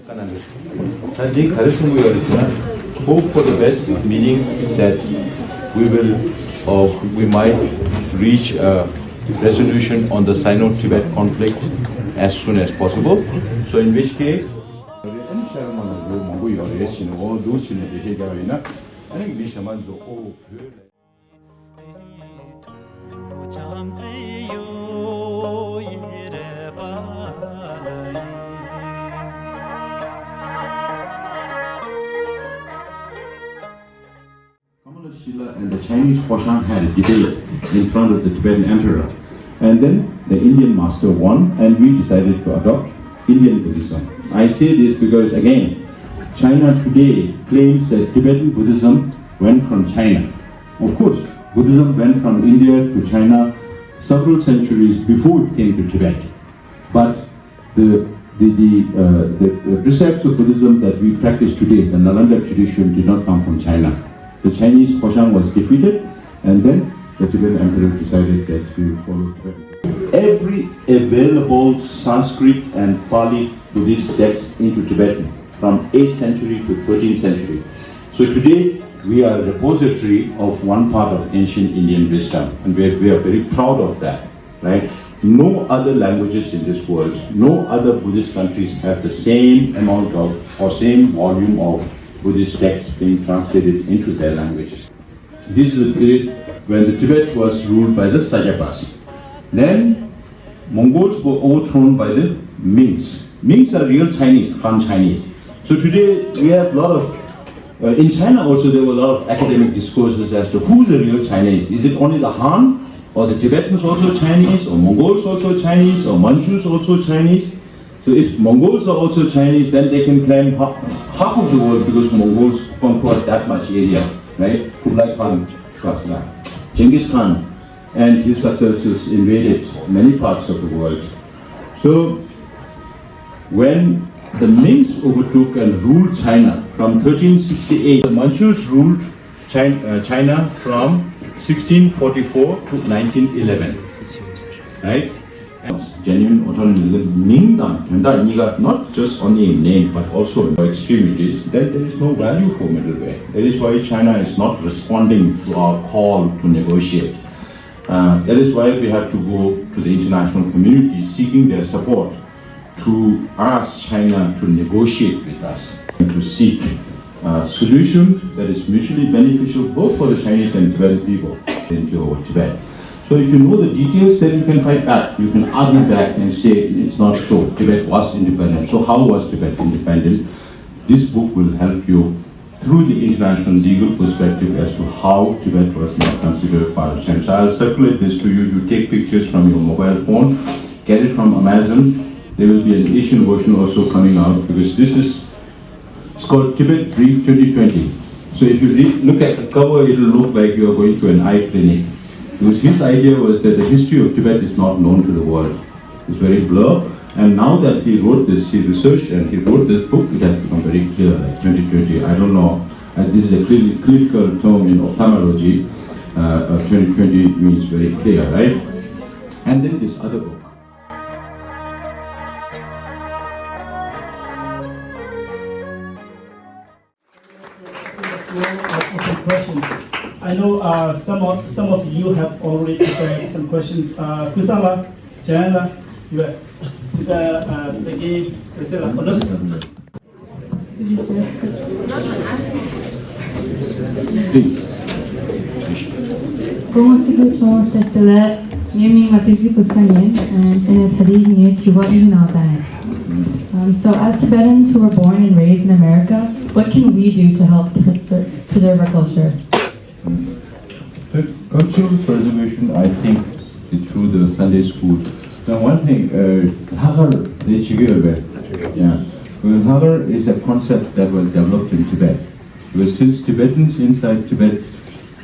네 가르침을 열었지만 hope for the best, meaning that we might reach a resolution on the Sino-Tibet conflict as soon as possible. So in which case, and the Chinese Hoshang had a debate in front of the Tibetan emperor. And then the Indian master won, and we decided to adopt Indian Buddhism. I say this because, again, China today claims that Tibetan Buddhism went from China. Of course, Buddhism went from India to China several centuries before it came to Tibet. But the precepts of Buddhism that we practice today, the Nalanda tradition, did not come from China. The Chinese Hoshang was defeated, and then the Tibetan emperor decided that he would follow Tibetan. Every available Sanskrit and Pali Buddhist text into Tibetan from 8th century to 13th century. So today we are a repository of one part of ancient Indian wisdom, and we are very proud of that, right? No other languages in this world, no other Buddhist countries have the same amount of or same volume of Buddhist texts being translated into their languages. This is a period when the Tibet was ruled by the Sajapas. Then Mongols were overthrown by the Mings. Mings are real Chinese, Han Chinese. So today we have a lot of, in China also there were a lot of academic discourses as to who's the real Chinese. Is it only the Han, or the Tibetans also Chinese, or Mongols also Chinese, or Manchus also Chinese? So if Mongols are also Chinese, then they can claim half of the world because Mongols conquered that much area, right? Kublai Khan, Genghis Khan and his successors invaded many parts of the world. So when the Mings overtook and ruled China from 1368, the Manchus ruled China from 1644 to 1911, right? Genuine autonomy, Mingdang, not just only in name but also in extremities, then there is no value for middle way. That is why China is not responding to our call to negotiate. That is why we have to go to the international community seeking their support to ask China to negotiate with us and to seek a solution that is mutually beneficial both for the Chinese and Tibetan people in Tibet. So if you know the details, then you can fight back. You can argue back and say it's not so. Tibet was independent. So how was Tibet independent? This book will help you through the international legal perspective as to how Tibet was not considered part of China. So I'll circulate this to you. You take pictures from your mobile phone, get it from Amazon. There will be an Asian version also coming out because this is, it's called Tibet Brief 2020. So if you look at the cover, it will look like you are going to an eye clinic. Because his idea was that the history of Tibet is not known to the world. It's very blurred. And now that he wrote this, he researched and he wrote this book, it has become very clear, like 2020. I don't know, this is a clinical term in ophthalmology. 2020 means very clear, right? And then this other book. I know some of you have already prepared some questions. Kusama, Jana, Como Sikyong testele yeming matizi kusanyin and it hari nye tiwa inaldan. So as Tibetans who were born and raised in America, what can we do to help preserve our culture? Cultural preservation, I think, is through the Sunday school. Now, one thing, Hagar, Hagar is a concept that was developed in Tibet. Because since Tibetans inside Tibet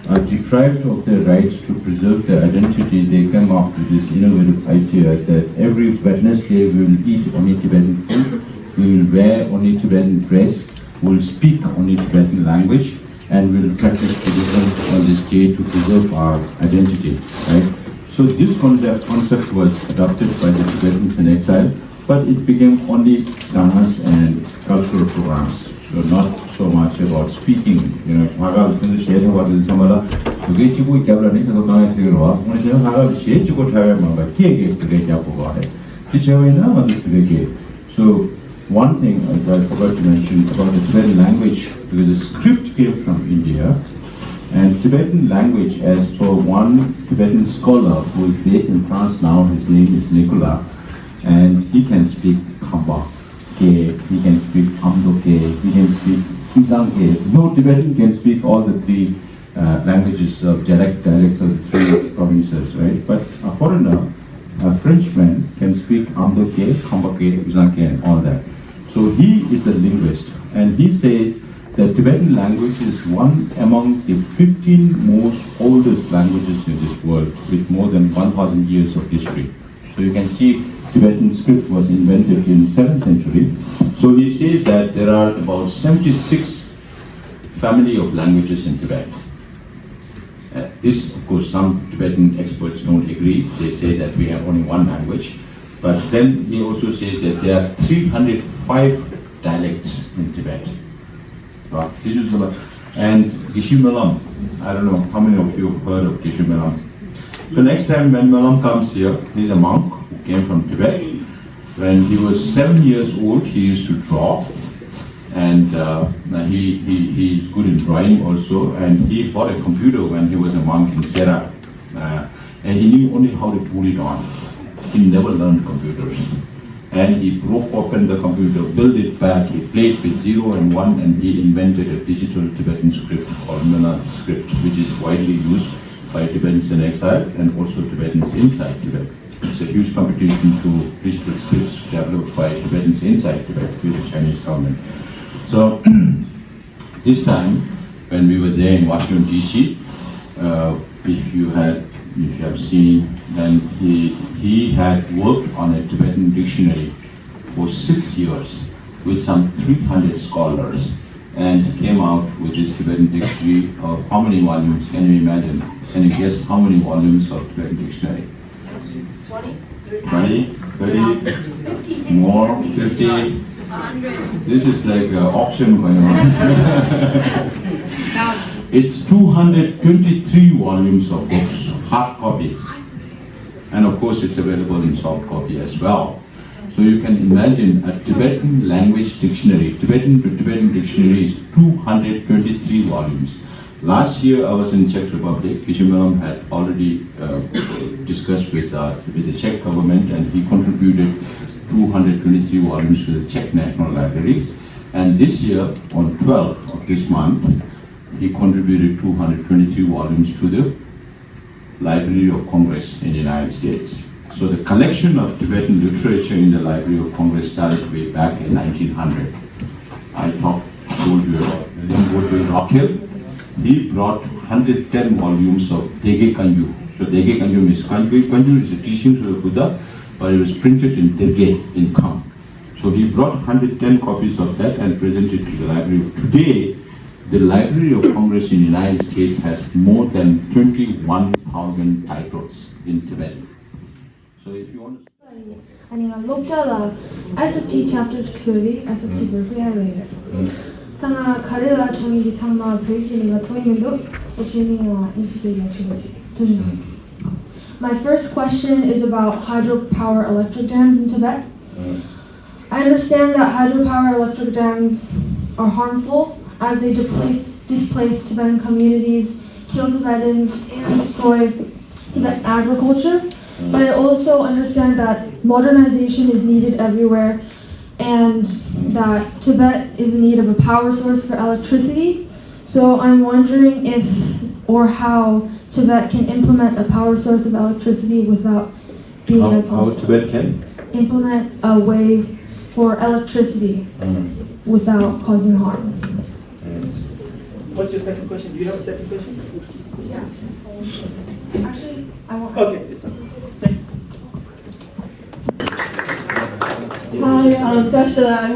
are deprived of their rights to preserve their identity, they came up with this innovative idea that every Wednesday we will eat only Tibetan food, we will wear only Tibetan dress, we will speak only Tibetan language, and we will practice Buddhism on this day to preserve our identity, right? So this concept was adopted by the Tibetans in exile, but it became only Dhammas and cultural programs. So not so much about speaking. You know, Hagal is shared about in Samala. So get you with Japanese and going to Europe. When you have shared you could have a member, Kig to get up about it. So one thing I forgot to mention about the Tibetan language, because the script came from India, and Tibetan language, as for one Tibetan scholar who is based in France now, his name is Nicolas, and he can speak Khamba, he can speak Amdo, he can speak Izang. No Tibetan can speak all the three languages of dialects of the three provinces, right? But a foreigner, a Frenchman, can speak Amdo, Khamba, Izang, and all that. So he is a linguist, and he says that Tibetan language is one among the 15 most oldest languages in this world, with more than 1,000 years of history. So you can see Tibetan script was invented in 7th century. So he says that there are about 76 family of languages in Tibet. This, of course, some Tibetan experts don't agree. They say that we have only one language. But then he also says that there are 305 dialects in Tibet. And Geshe Melam, I don't know how many of you have heard of Geshe Melam. So next time when Melam comes here, he's a monk who came from Tibet. When he was 7 years old, he used to draw. And he's good in drawing also. And he bought a computer when he was a monk in Sera. And he knew only how to put it on. He never learned computers. And he broke open the computer, built it back, he played with 0 and 1, and he invented a digital Tibetan script called Mela script, which is widely used by Tibetans in exile and also Tibetans inside Tibet. It's a huge competition to digital scripts developed by Tibetans inside Tibet with the Chinese government. So this time, when we were there in Washington, D.C., if you have seen, then he had worked on a Tibetan dictionary for 6 years with some 300 scholars, and came out with this Tibetan dictionary of how many volumes? Can you imagine? Can you guess how many volumes of Tibetan dictionary? 20, 30, 50, 60, more, 70, 50. 100. This is like an auction going on. It's 223 volumes of books, hard copy. And of course it's available in soft copy as well. So you can imagine a Tibetan language dictionary, Tibetan to Tibetan dictionary is 223 volumes. Last year I was in Czech Republic. Geshe Melam had already discussed with the Czech government, and he contributed 223 volumes to the Czech National Library. And this year, on 12th of this month, he contributed 223 volumes to the Library of Congress in the United States. So the collection of Tibetan literature in the Library of Congress started way back in 1900. I told you about William Rockhill. He brought 110 volumes of Dege Kanyu. So Dege Kanyu means Kanyu is the teachings of the Buddha, but it was printed in Dege, in Kham. So he brought 110 copies of that and presented to the library. Today, the Library of Congress in the United States has more than 21,000 titles in Tibetan. So if you want to... 아니가 녹자라 SFT chapter 특수리 SFT 불구하게 당아 가르라 종이기 참마 불기니가 토이면도 오시니와 인지되게 주거지. My first question is about hydropower electric dams in Tibet. I understand that hydropower electric dams are harmful as they displace Tibetan communities, kill Tibetans, and destroy Tibetan agriculture. But I also understand that modernization is needed everywhere and that Tibet is in need of a power source for electricity. So I'm wondering if or how Tibet can implement a power source of electricity without being as How Tibet can? implement a way for electricity without causing harm. What's your second question? Do you have a second question? Yeah. Actually, I want. Okay. It's okay. Thank you. Hi, I'm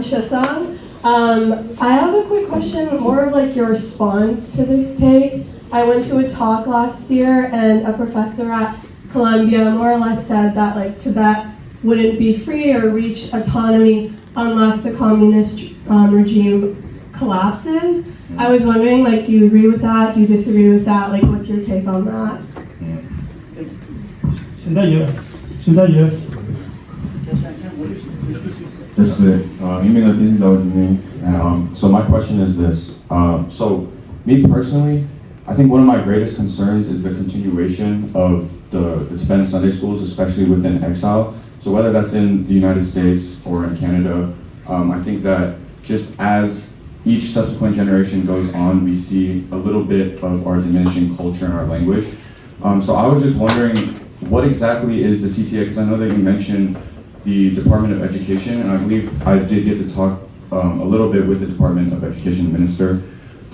Chesang. I have a quick question, more of like your response to this take. I went to a talk last year and a professor at Columbia more or less said that like Tibet wouldn't be free or reach autonomy unless the communist regime collapses. I was wondering, like, do you agree with that? Do you disagree with that? Like, what's your take on that? So my question is this. So me personally, I think one of my greatest concerns is the continuation of the Tibetan Sunday schools, especially within exile. So whether that's in the United States or in Canada, I think that just as each subsequent generation goes on, we see a little bit of our diminishing culture and our language. So I was just wondering, what exactly is the CTA? Because I know that you mentioned the Department of Education, and I believe I did get to talk a little bit with the Department of Education minister,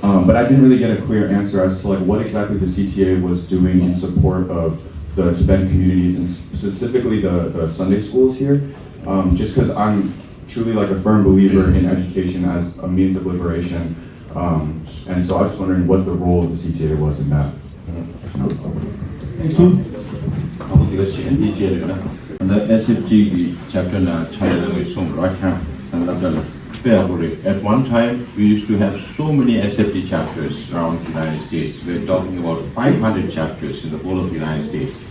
but I didn't really get a clear answer as to like what exactly the CTA was doing in support of the Tibetan communities and specifically the Sunday schools here. Just because I'm truly like a firm believer in education as a means of liberation, and so I was just wondering what the role of the CTA was in that. Thank you. The SFG chapter na China language song right now and at one time we used to have so many SFG chapters around the United States. We're talking about 500 chapters in the whole of the United States.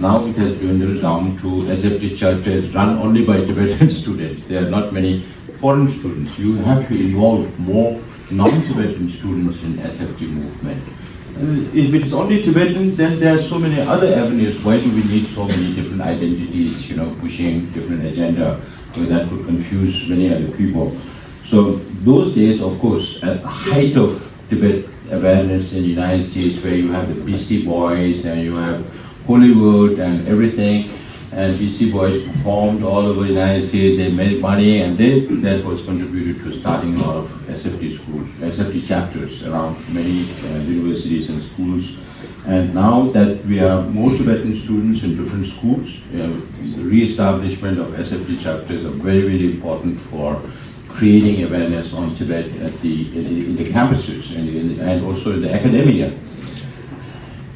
Now it has dwindled down to SFG chapters run only by Tibetan students. There are not many foreign students. You have to involve more non-Tibetan students in SFG movement. If it's only Tibetan, then there are so many other avenues. Why do we need so many different identities, pushing different agenda? So that would confuse many other people. So those days, of course, at the height of Tibet awareness in the United States, where you have the Beastie Boys and you have Hollywood and everything, and Beastie Boys performed all over the United States, they made money, and that was contributed to starting a lot of SFT schools, SFT chapters around many universities and schools. And now that we have more Tibetan students in different schools, the re-establishment of SFT chapters are very, very important for creating awareness on Tibet in the campuses and also in the academia.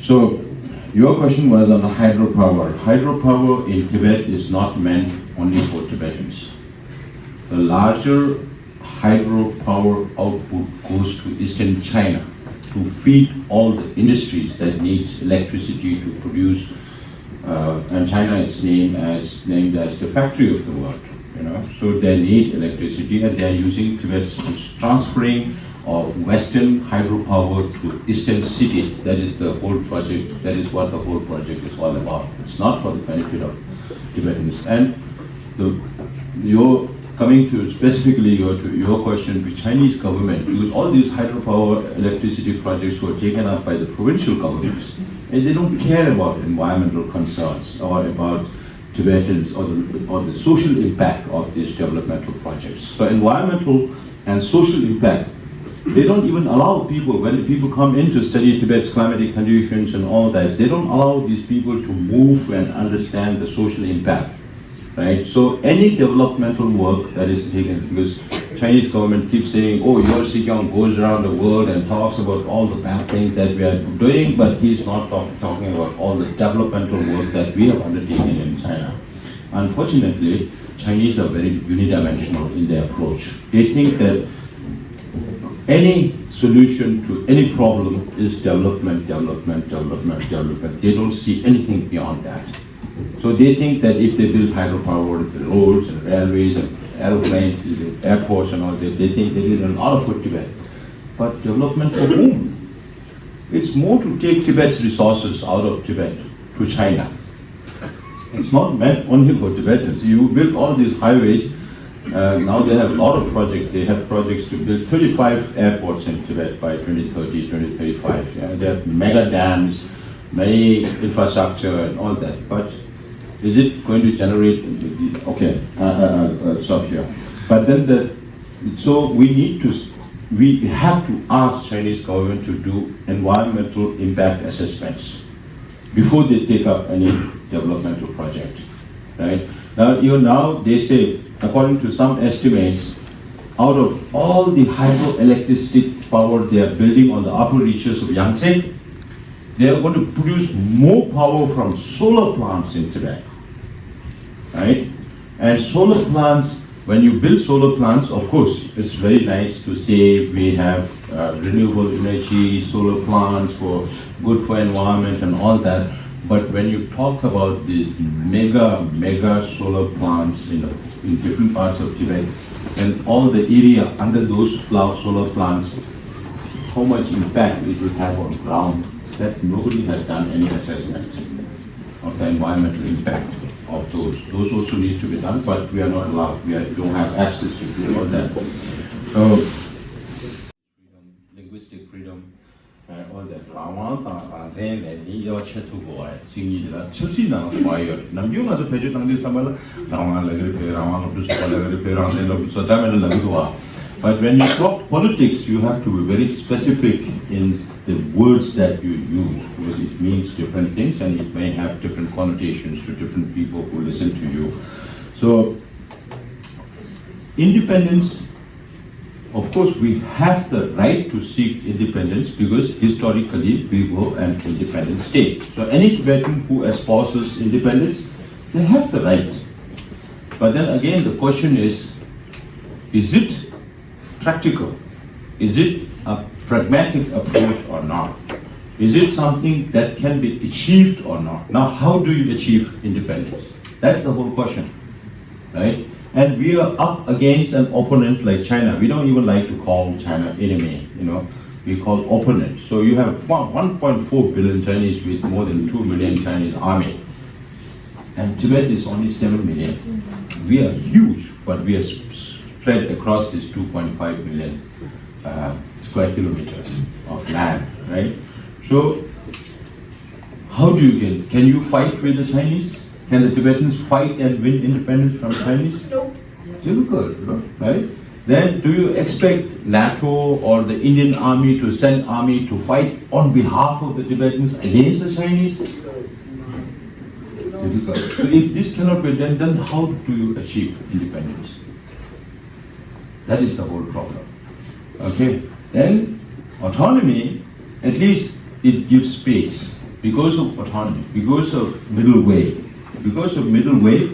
So your question was on hydropower. Hydropower in Tibet is not meant only for Tibetans. The larger hydropower output goes to Eastern China to feed all the industries that needs electricity to produce, and China is named as the factory of the world. So they need electricity, and they are using Tibet's transferring of Western hydropower to Eastern cities. That is the whole project. That is what the whole project is all about. It's not for the benefit of Tibetans. And you're coming to specifically your question to Chinese government, because all these hydropower electricity projects were taken up by the provincial governments, and they don't care about environmental concerns or about Tibetans or the social impact of these developmental projects. So environmental and social impact, they don't even allow people, when the people come in to study Tibet's climatic conditions and all that, they don't allow these people to move and understand the social impact, right? So any developmental work that is taken, because Chinese government keeps saying, oh, your Sikyong goes around the world and talks about all the bad things that we are doing, but he's not talking about all the developmental work that we have undertaken in China. Unfortunately, Chinese are very unidimensional in their approach. They think that any solution to any problem is development. They don't see anything beyond that. So they think that if they build hydropower, the roads and railways and airplanes, the airports and all that, they think they did a lot for Tibet. But development for whom? It's more to take Tibet's resources out of Tibet to China. It's not meant only for Tibetans. You build all these highways. Now they have a lot of projects. They have projects to build 35 airports in Tibet by 2030, 2035. Yeah, they have mega dams, many infrastructure and all that. But is it going to generate? Okay, stop here. But then so we have to ask Chinese government to do environmental impact assessments before they take up any developmental project, right? Now they say, according to some estimates, out of all the hydroelectric power they are building on the upper reaches of Yangtze, they are going to produce more power from solar plants in Tibet, right? And solar plants when you build solar plants, of course, it's very nice to say we have renewable energy, solar plants for good for environment and all that. But when you talk about these mega solar plants, in different parts of Tibet, and all the area under those solar plants, how much impact it will have on ground, that nobody has done any assessment of the environmental impact of those. Those also need to be done, but we are not allowed. We don't have access to do all that. So, freedom, linguistic freedom, all that. But when you talk politics, you have to be very specific in the words that you use, because it means different things and it may have different connotations to different people who listen to you. So, independence, of course, we have the right to seek independence because historically we were an independent state. So any Tibetan who espouses independence, they have the right. But then again, the question is it practical? Is it a pragmatic approach or not? Is it something that can be achieved or not? Now, how do you achieve independence? That's the whole question, right? And we are up against an opponent like China. We don't even like to call China enemy, we call opponent. So you have 1.4 billion Chinese with more than 2 million Chinese army. And Tibet is only 7 million. We are huge, but we are spread across this 2.5 million square kilometers of land, right? So, how do you get? Can you fight with the Chinese? Can the Tibetans fight and win independence from Chinese? No. Difficult, right? Then, do you expect NATO or the Indian army to send army to fight on behalf of the Tibetans against the Chinese? Difficult. So, if this cannot be done, then how do you achieve independence? That is the whole problem. Okay. Then autonomy, at least it gives space because of autonomy, because of middle way. Because of middle way,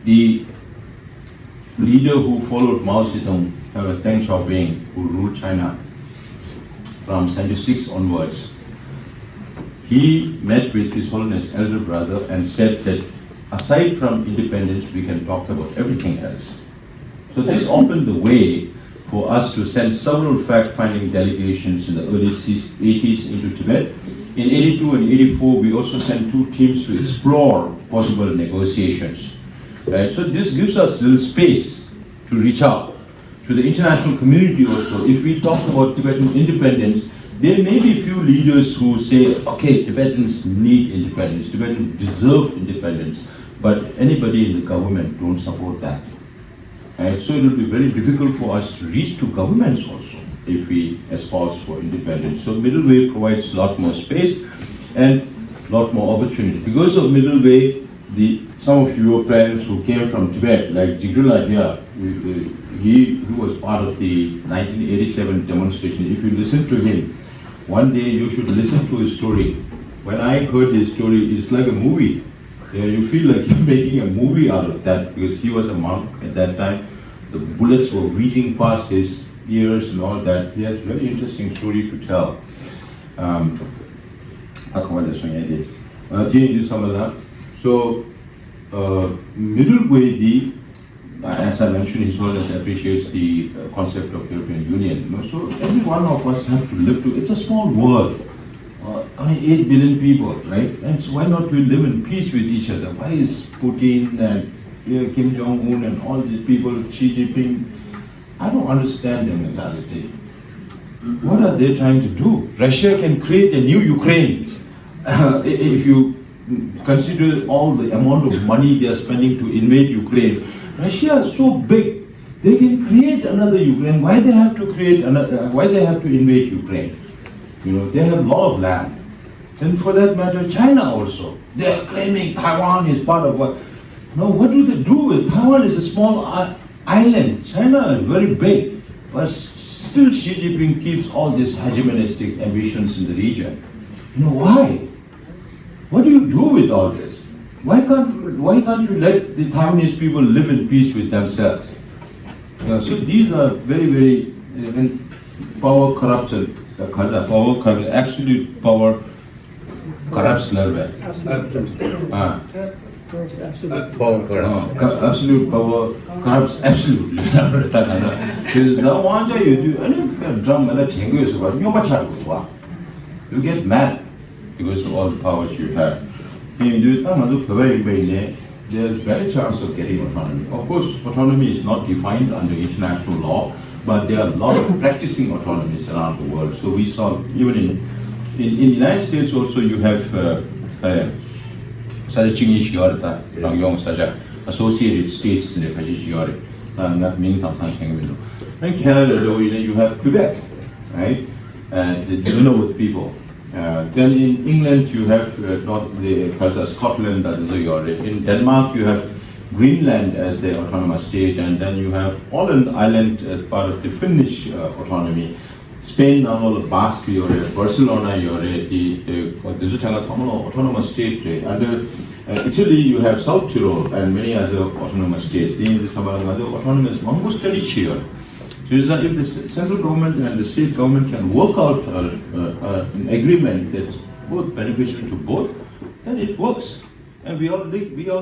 the leader who followed Mao Zedong, Deng Xiaoping, who ruled China from 76 onwards, he met with His Holiness Elder Brother and said that aside from independence, we can talk about everything else. So this opened the way for us to send several fact-finding delegations in the early 80s into Tibet. In 82 and 84, we also sent 2 teams to explore possible negotiations. Right? So this gives us little space to reach out to the international community also. If we talk about Tibetan independence, there may be a few leaders who say, okay, Tibetans need independence, Tibetans deserve independence, but anybody in the government don't support that. Right? So it will be very difficult for us to reach to governments also if we espouse for independence. So middle way provides a lot more space and a lot more opportunity. Because of middle way, some of your friends who came from Tibet, like Jigrila here, he was part of the 1987 demonstration. If you listen to him, one day you should listen to his story. When I heard his story, it's like a movie. You feel like you're making a movie out of that because he was a monk at that time. The bullets were whizzing past his ears and all that. He has a very interesting story to tell. So, middle way, as I mentioned, His Holiness appreciates the concept of European Union. So every one of us have to live to. It's a small world. 8 billion people, right? And so why not we live in peace with each other? Why is Putin and Kim Jong-un and all these people, Xi Jinping, I don't understand their mentality. What are they trying to do? Russia can create a new Ukraine. If you consider all the amount of money they are spending to invade Ukraine, Russia is so big, they can create another Ukraine. Why they have to create another? Why they have to invade Ukraine? They have a lot of land. And for that matter, China also. They are claiming Taiwan is part of what? No, what do they do with Taiwan? Is a small island. China is very big, but still Xi Jinping keeps all these hegemonistic ambitions in the region. Why? What do you do with all this? Why can't you let the Taiwanese people live in peace with themselves? So these are very power corruption. Absolute power corrupts level. Absolute power corrupts absolutely. Because now one day you do any drum and a tingle is about you get mad because of all the powers you have. There's very chance of getting autonomy. Of course, autonomy is not defined under international law, but there are a lot of practicing autonomies around the world. So we saw even in the United States also you have associated states in Canada, you have Quebec, right? And you know with people. Then in England you have Scotland, that is in Denmark you have Greenland as the autonomous state, and then you have Åland Island as part of the Finnish autonomy. Spain, Basque, Barcelona, the autonomous state. And Italy, you have South Tyrol and many other autonomous states. The autonomous So if the central government and the state government can work out an agreement that's both beneficial to both, then it works. And we all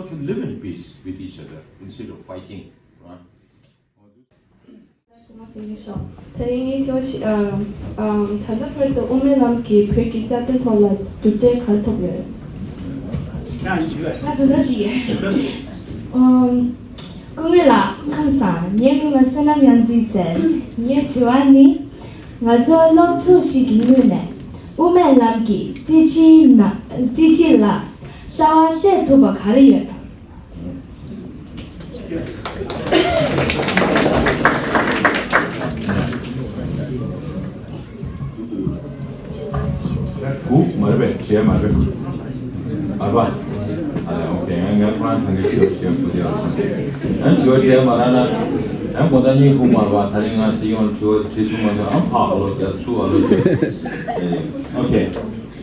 can live in peace with each other instead of fighting. Right? 대행이 단답할 때 오메 남기 백기 짜든 설라 두째 갈터고요. 나 그것이 오메라 항상 예능은 사람 연지세 예 지원이 나저 럽투시기는네 오메 남기 지치라 샤와셰 도바 가리였다. Okay.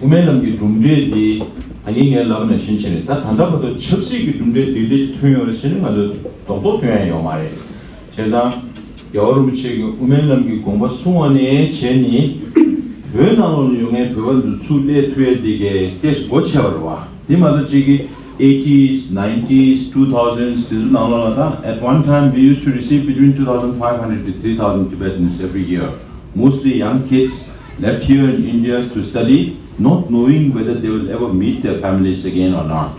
우메는 dumde 아니게 나오는 신체는 다 단답도 첩식이 dumde 되게 통용을 쓰는 아주 똑똑 표현이에요 말에. 제가 여름치 우메는 공부 수원에 제니 변화를 이용해 그걸 수대 되게 계속 고쳐버 와. 이마도 지기 80s, 90s, 2000s 나오다가 at one time we used to receive between 2,500 to 3,000 Tibetans every year. Mostly young kids left here in India to study, not knowing whether they will ever meet their families again or not.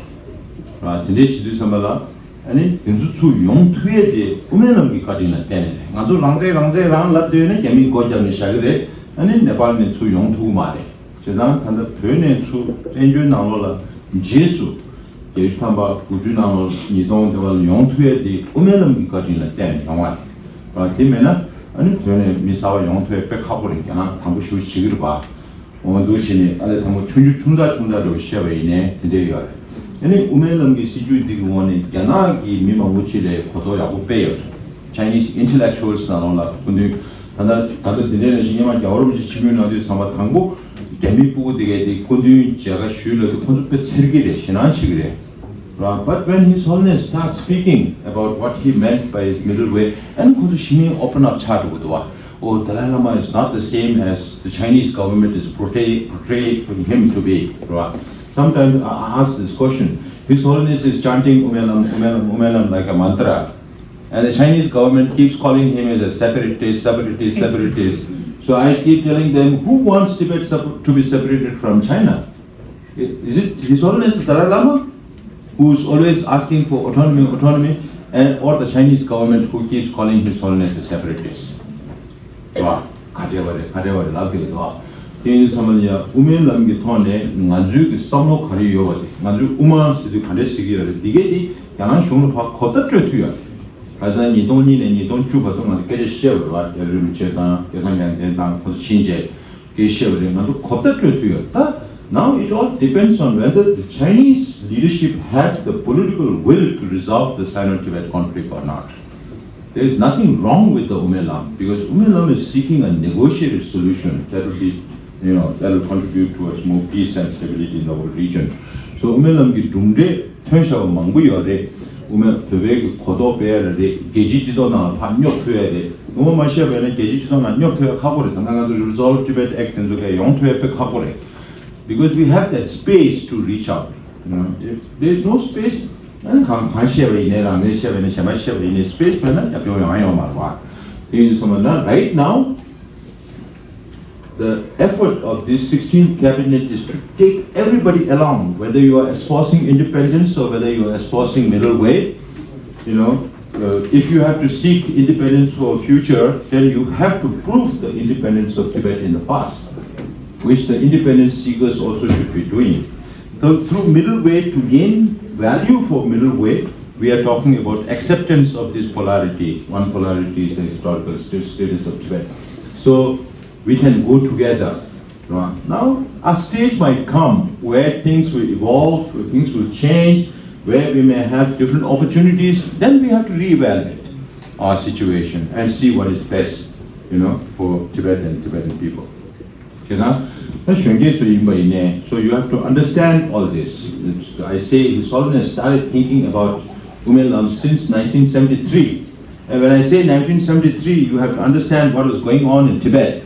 근데 지도서마다 아니 근수수 용투에데 우메넘기까지는 되네. 아주 랑제랑 라드에는 개미 고장이 시작돼. 아니 네팔에 수 용투 말에. 제가 단다 변에 수 엔주 나올라 제수 예수탐바 구주 나올 이동 대발 용투에데 우메넘기까지는 되네. 정말. 때문에 아니 변에 미사와 용투에 백하고리니까 담부 쉬우시기를 봐. 도시니 아래 담부 중다로 시험이네. 근데요. 아니 우메넘기 시주디 원에 야나기 미망우치레 고도야고 빼요. Chinese intellectuals 나올라. 근데 다들 내는 신경만 여러분이 지면 어디 삼아 강고 대미부고 되게 근데 제가 쉬려도 콘서트 설계래 신앙식이래. But when His Holiness starts speaking about what he meant by his middle way, and could she open up chat with oh, Dalai Lama is not the same as the Chinese government is portraying him to be. Sometimes I ask this question. His Holiness is chanting Umelam like a mantra, and the Chinese government keeps calling him as a separatist. So I keep telling them, who wants Tibet to be separated from China? Is it His Holiness the Dalai Lama, who's always asking for autonomy, or the Chinese government who keeps calling His Holiness a separatist? 가져버려 나도 이 사람이야 우메람기 통에 아주 섬노 가리요거든 아주 우마스도 가르치기요 이게 양한 쇼는 더 걷어줘요 그래서 이 돈이네 이 돈 주고도 막 깨져 시험을 와 여러분 제가 예상된 당 신제 그 시험을 나도 걷어줘요 now it all depends on whether the Chinese leadership has the political will to resolve the Sino-Tibet conflict or not. There is nothing wrong with the Umelam because Umelam is seeking a negotiated solution that will be, that will contribute towards more peace and stability in the whole region. So Umelam ki dumde 퇴셔 망부여래 우면 베베 고도 베야래 게지지도 나 반역 퇴야래 너무 마시아베는 게지지도 나 역퇴 하고래 당당하게 resolve Tibet act and 그 용퇴 백 하고래 because we have that space to reach out. You know, if there is no space, then 관시에 이내라 내시에 샤마시에 이내 space 면은 약간 영향이 말와. Right now, the effort of this 16th cabinet is to take everybody along, whether you are espousing independence or whether you are espousing middle way. You know, if you have to seek independence for future, then you have to prove the independence of Tibet in the past, which the independence seekers also should be doing. So through middle way to gain value for middle way, we are talking about acceptance of this polarity. One polarity is the historical status of Tibet. So we can go together. Now a stage might come where things will evolve, where things will change, where we may have different opportunities. Then we have to reevaluate our situation and see what is best, you know, for Tibet and Tibetan people. So you have to understand all this. I say His Holiness started thinking about Umelam since 1973. And when I say 1973, you have to understand what was going on in Tibet.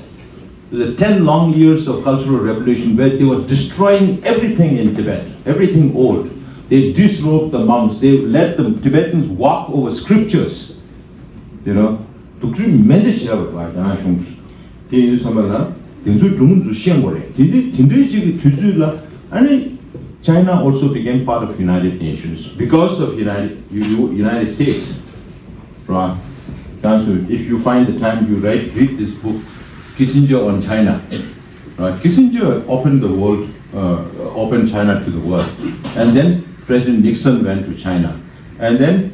The 10 long years of cultural revolution where they were destroying everything in Tibet, everything old. They disrobed the monks, they let the Tibetans walk over scriptures. You know, to tremendous China also became part of United Nations because of United States. Right? If you find the time, you read this book, Kissinger on China. Kissinger opened the world, opened China to the world, and then President Nixon went to China, and then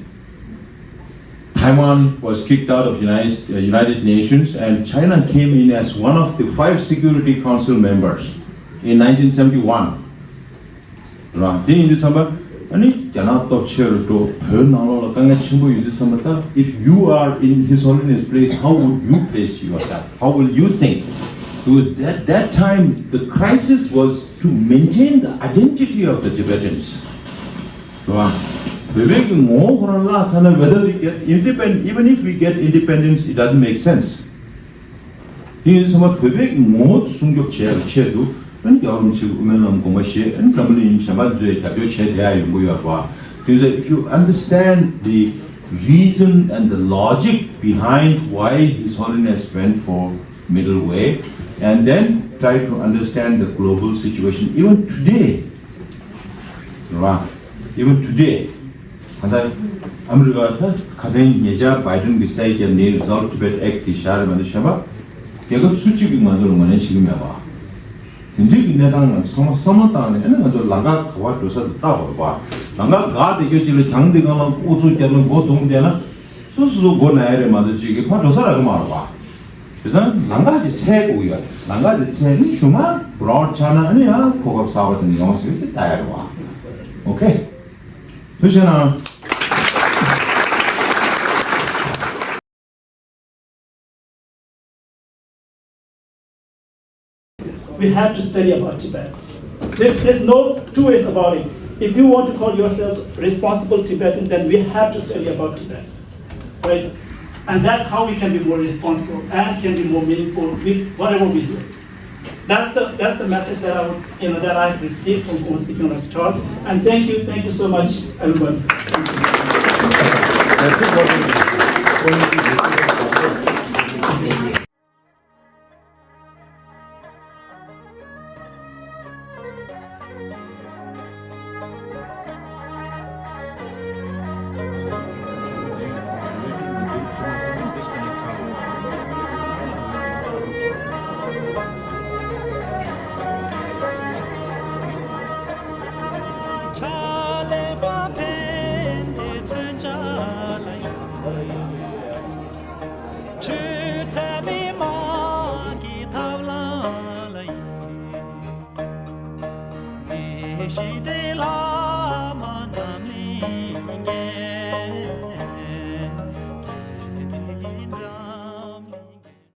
Taiwan was kicked out of United Nations, and China came in as one of the 5 Security Council members in 1971. If you are in His Holiness place, how would you place yourself? How will you think? Because at that time, the crisis was to maintain the identity of the Tibetans. Whether we get independent, even if we get independence, it doesn't make sense. Because if you understand the reason and the logic behind why His Holiness went for middle way, and then try to understand the global situation, even today, 아메리카가 가장 예자 바이든 비사이게 내일 서울 티베트 액트 샤를 만드셔봐. 계급 수직이 만드는 거는 지금이야 봐. 진짜 내당 성성당에 에는 아주 라가 가와 도서 따고 봐. 라가 가 되게 지를 장대가만 우주자는 뭐 동대나 스스로 고나야를 만들지 파 도서라고 말아 봐. 그래서 랑가지 최고야. 랑가지 최는 슈마 브로드차나 아니야. 고급 사업은 영어식 따야 봐. 오케이. 그렇잖아. We have to study about Tibet. There's no two ways about it. If you want to call yourselves responsible Tibetan, then we have to study about Tibet, right? And that's how we can be more responsible and can be more meaningful with whatever we do. That's the message that I've received from Sikyong's talk. And thank you so much, everyone. She